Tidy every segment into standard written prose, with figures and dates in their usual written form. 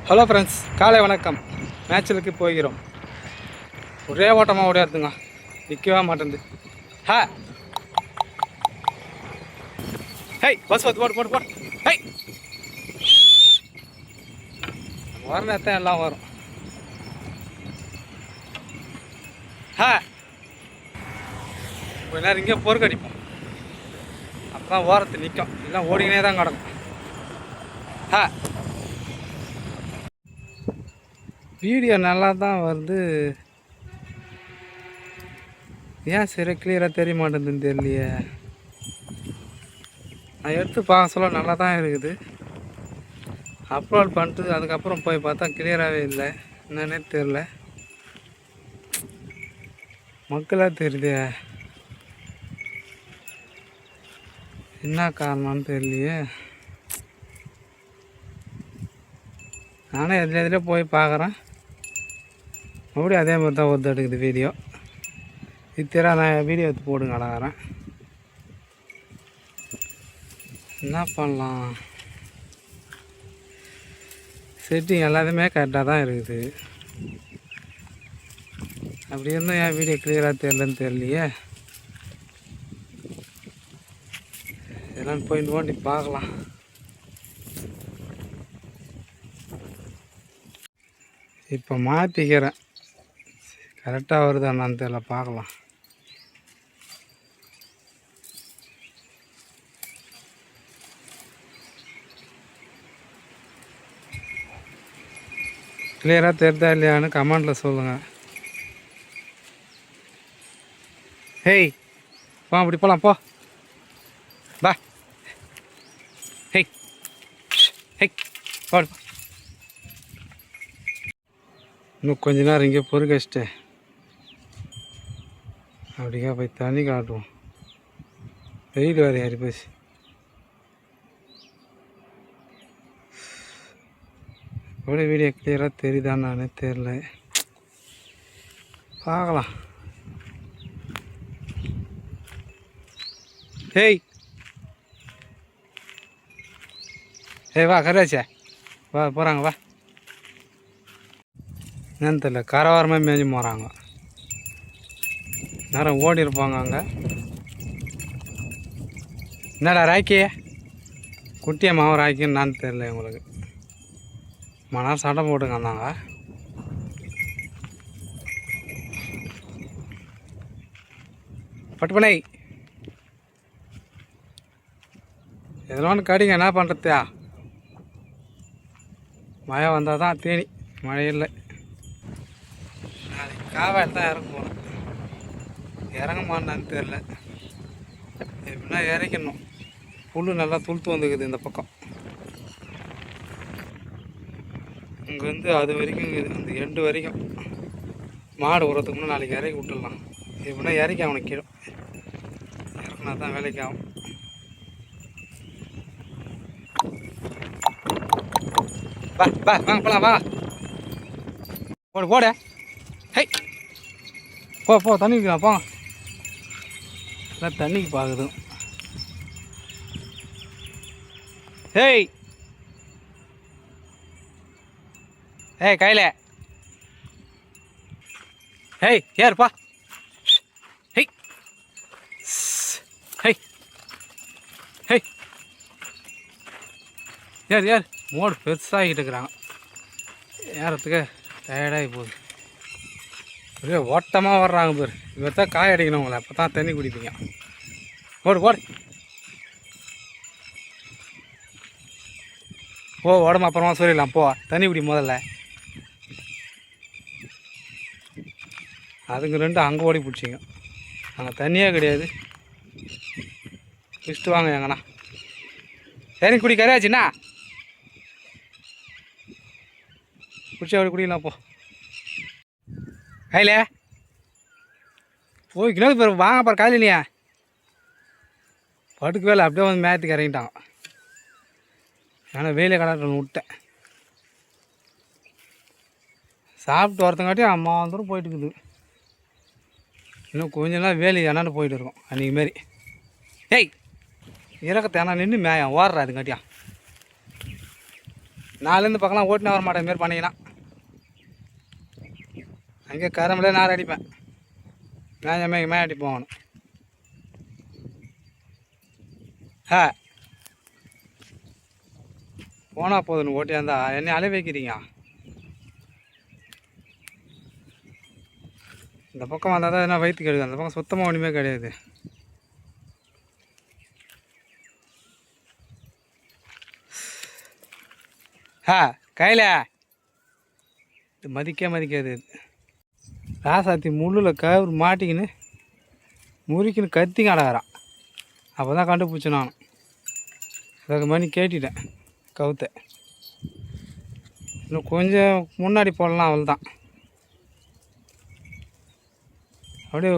Hello friends, காலை வணக்கம். மேட்சுக்கு போகிறோம். ஒரே ஓட்டமாக ஓடியாருதுங்க, நிற்கவே மாட்டேங்குது. ஹே பஸ் வந்து போட்டு ஹே வர நேரத்தான் எல்லாம் வரும். கொஞ்ச நேரம் இங்கே பொறுக்கடிப்போம், அப்போ ஓரத்து நிற்கும், இல்லை ஓடிக்கினே தான் கிடக்கும். வீடியோ நல்லா தான் வருது, ஏன் சரி கிளியராக தெரிய மாட்டேங்குதுன்னு தெரியலையே. நான் எடுத்து பார்க்க சொல்ல நல்லா தான் இருக்குது. அப்லோட் பண்ணிட்டு அதுக்கப்புறம் போய் பார்த்தா கிளியராகவே இல்லை, என்னன்னே தெரில. மக்களாக தெரியுது, என்ன காரணம்னு தெரியலையே. நானே எதில் போய் பார்க்குறேன், மறுபடியும் அதே மாதிரி தான் ஒருத்தர் எடுக்குது வீடியோ. இத்தர நான் வீடியோ எடுத்து போடுங்க அழகாரன். என்ன பண்ணலாம், செட்டிங் எல்லாத்தையுமே கரெக்டாக தான் இருக்குது. அப்படி இருந்தும் என் வீடியோ கிளியராக தெரிலன்னு தெரியலையே. இதெல்லாம் போய் நோண்டி பார்க்கலாம். இப்போ மாற்றிக்கிறேன், கரெக்டாக வருதா என்னான்னு தெரியல, பார்க்கலாம். கிளியராக தெரிதா இல்லையான்னு கமெண்டில் சொல்லுங்கள். ஹேய் போ, அப்படி போகலாம், போ பா. ஹேய் ஹேய் போடு. இன்னும் கொஞ்ச நேரம் இங்கே பொறுக்க வச்சுட்டு அப்படியே போய் தண்ணி காட்டுவோம். வெயில் வேறு ஏறி போச்சு. கூட வீடியோ கிளியராக தெரியுதான்னு நானே தெரில, பார்க்கலாம். ஹேய் ஏய் வா கராச்சே, வா போகிறாங்க, வா. என்னன்னு தெரியல, கரவாரமாக மேய்ஞ்சி போகிறாங்க. நேரம் ஓடி இருப்பாங்க அங்கே. என்னடா ராக்கி, குட்டியை மாவன் ராக்கின்னு என்னான்னு தெரில உங்களுக்கு. மணி சண்டை போட்டுங்க வந்தாங்க. பட்டுப்பனை எதனா ஒன்று கடிங்க, என்ன பண்ணுறதா. மழை வந்தால் தான் தேனி, மழை இல்லை. நாளைக்கு காவாயில் தான் இறங்க போகணும், இறங்க மாட்டான்னு தெரில. எப்படின்னா இறக்கணும், புல் நல்லா துளுத்து வந்துக்குது இந்த பக்கம். இங்கேருந்து அது வரைக்கும் இருக்குது, அந்த எண்டு வரைக்கும். மாடு உரத்துக்கு முன்னே நாளைக்கு இறக்கி விட்டுடலாம். எப்படின்னா இறக்கி அவனுக்கு கீழே இறக்குனா தான் வேலைக்கு ஆகும். வா வா வாங்க போகலாம், வா போடு போட. ஹை போ தண்ணிக்கு போ, எல்லாம் தண்ணிக்கு பார்க்குது. ஹேய் ஏய் கையில் ஹேய் ஏறுப்பா. ஹெய் ஹெய் ஹெய் ஏறு மோடு பெருசாகிட்டு இருக்கிறாங்க, ஏறத்துக்கு டயர்டாகி போகுது. ஒரே ஓட்டமாக வர்றாங்க பேர். இவர் தான் காய அடிக்கணும் உங்களை, அப்போ தான் தண்ணி குடிப்பீங்க. போடு போ, உடம்பு அப்புறமா சொல்லிடலாம், போ தண்ணி குடி முதல்ல. அதுங்க ரெண்டு அங்கே ஓடி பிடிச்சிங்க, அங்கே தண்ணியே கிடையாது. பிடிச்சிட்டு வாங்க எங்கண்ணா, சரி குடி கரையாச்சுண்ணா, பிடிச்ச அப்படி குடிக்கலாம். போ கையில் போய் கிலோ பேர் வாங்க பாரு, காலையில் இல்லையா படுக்கு வேலை அப்படியே வந்து மேத்துக்கு இறங்கிட்டான். ஆனால் வெயிலே கடாட்டணும் விட்டேன். சாப்பிட்டு வரத்தங்காட்டி அம்மா வந்துடும் போயிட்டு இருக்குது. இன்னும் கொஞ்ச நாள் வேலி என்னான்னு போயிட்டு இருக்கோம் அன்றைக்கி மாரி. ஏய் இறக்கத்தை ஏன்னா நின்று மேயம் ஓடுறா அதுங்காட்டியா. நாலுலேருந்து பக்கம்லாம் ஓட்டுனா வர மாட்டேன் மாரி பண்ணிங்கன்னா அங்கே கரம்பலே நார் அடிப்பேன். மேய அடி போகணும். போனால் போதுன்னு ஓட்டியாந்தா என்னை அலை வைக்கிறீங்க. இந்த பக்கம் வந்தால் தான் எதனா வயிற்று கெடுது. அந்த பக்கம் சுத்தமாக ஒன்றுமே கிடையாது. கையில் இது மதிக்காது. ராசாத்தி முள்ளில் கவுர் மாட்டிக்கின்னு முறிக்கின்னு கத்திங்க அடகிறான். அப்போ தான் கண்டுபிடிச்சேன் நான். அதுக்கு மணி கேட்டுட்டேன் கவுத்தை. இன்னும் கொஞ்சம் முன்னாடி போடலாம். அவள் தான் அப்படியே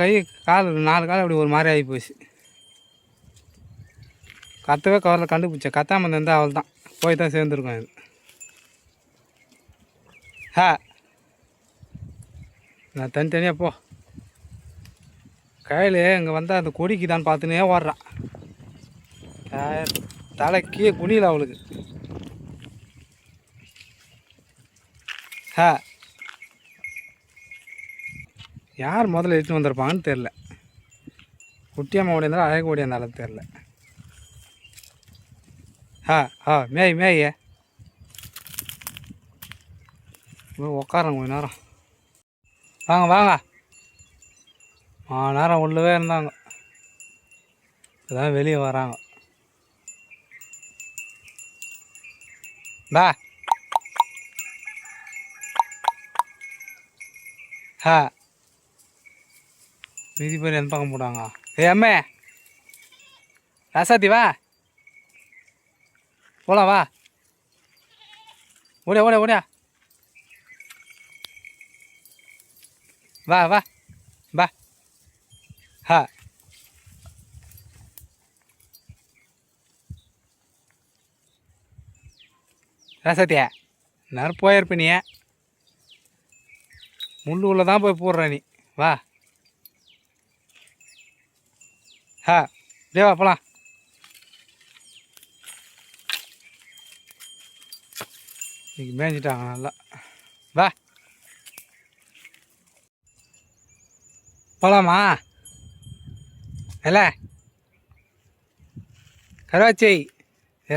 கை கால் 4 கால் அப்படி ஒரு மாதிரி ஆகி போச்சு. கத்தவே கவரில் கண்டுபிடிச்சேன். கத்தாமல் இருந்தால் அவள் தான் போய் தான் சேர்ந்துருக்கோம். இது நான் தனித்தனியாக போ. கையில் இங்கே வந்தால் அந்த கொடிக்கு தான் பார்த்துனே ஓடுறான். தலைக்கே குனியில் அவளுக்கு. யார் முதல்ல எடுத்துன்னு வந்திருப்பாங்கன்னு தெரில. குட்டியம்மா ஓடியிருந்தாலும் அழகு ஓடியிருந்தாலும் தெரில. மேய உக்காரங்க கொஞ்ச நேரம். வாங்க நேரம் உள்ளவே இருந்தாங்க. இப்போதான் வெளியே வராங்க. பா வீதி பேர் எந்த பக்கம் போட்டாங்க. அம்மே ராசாத்தி வா போலாம். வா ஓடியா வா ராசாத்தியா நேரம் போயிருப்ப நீ. முள்ளு உள்ள தான் போய் போடுற நீ. வா வா போலாம். இன்னைக்கு மேய்ஞ்சிட்டாங்க நல்லா. வா போலாமா? இல்ல கருவாச்சி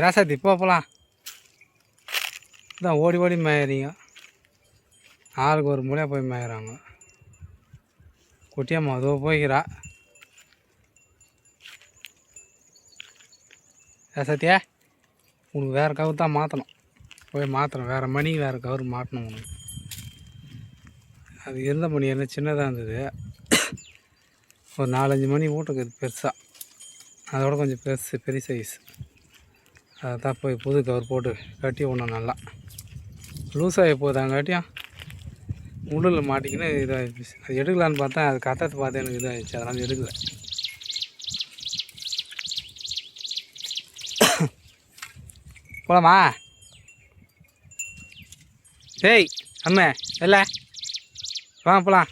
ராசாத்தி போகலாம். இதான் ஓடி மேயறீங்க. ஆளுக்கு ஒரு மூலையாக போய் மேயிறாங்க. குட்டியம்மா அதோ போய்க்கிறா. ராசாத்தியா உனக்கு வேறு கவுர் தான் மாற்றணும். போய் மாற்றணும். வேறு மணி வேறு கவுர் மாட்டணும் உனக்கு. அது இருந்த மணி என்ன சின்னதாக இருந்தது. ஒரு 4-5 மணி வீட்டுக்கு இது பெருசாக. அதோட கொஞ்சம் பெரிய சைஸ். அதை தான் போய் புது கவர் போட்டு கட்டி ஒன்றும் நல்லா லூஸாகி போதாங்காட்டியும் முள்ளில் மாட்டிக்கின்னு இதாகிடுச்சு. அது எடுக்கலான்னு பார்த்தேன். அது கத்தத்தை பார்த்து எனக்கு இதாகிடுச்சு. அதனால் எடுக்கலை. போலாமா? ஏய் அம்மே இல்லை வாங்க போகலாம்.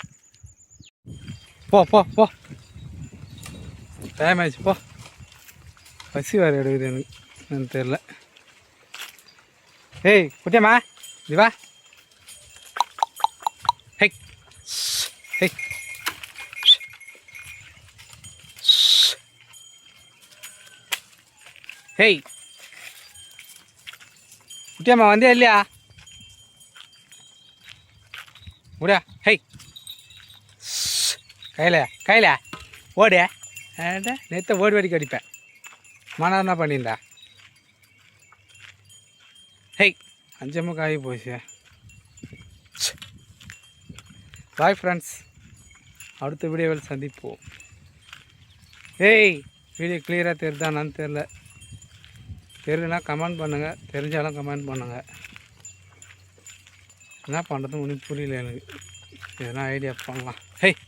போ டைம் ஆயிடுச்சு. போ பசி வேறு எடுக்குது எனக்கு தெரில. ஏய் குட்டியம்மா இது வா. ஹே ஹே ஹேய் குட்டியம்மா வந்தே இல்லையா? முடியா. ஹேய் கையில் ஓடு. நேற்று ஓடி வடிக்க அடிப்பேன். மனம் என்ன பண்ணியிருந்தா? ஹேய் 5 காய் போச்சு. பாய் ஃப்ரெண்ட்ஸ், அடுத்த வீடியோவில் சந்திப்போம். ஏய் வீடியோ கிளியராக தெரியுதானான்னு தெரில. தெரியுதுன்னா கமெண்ட் பண்ணுங்கள். தெரிஞ்சாலும் கமெண்ட் பண்ணுங்கள். என்ன பண்ணுறது ஒன்றும் புரியல எனக்கு. எதனா ஐடியா பண்ணலாம். ஹேய்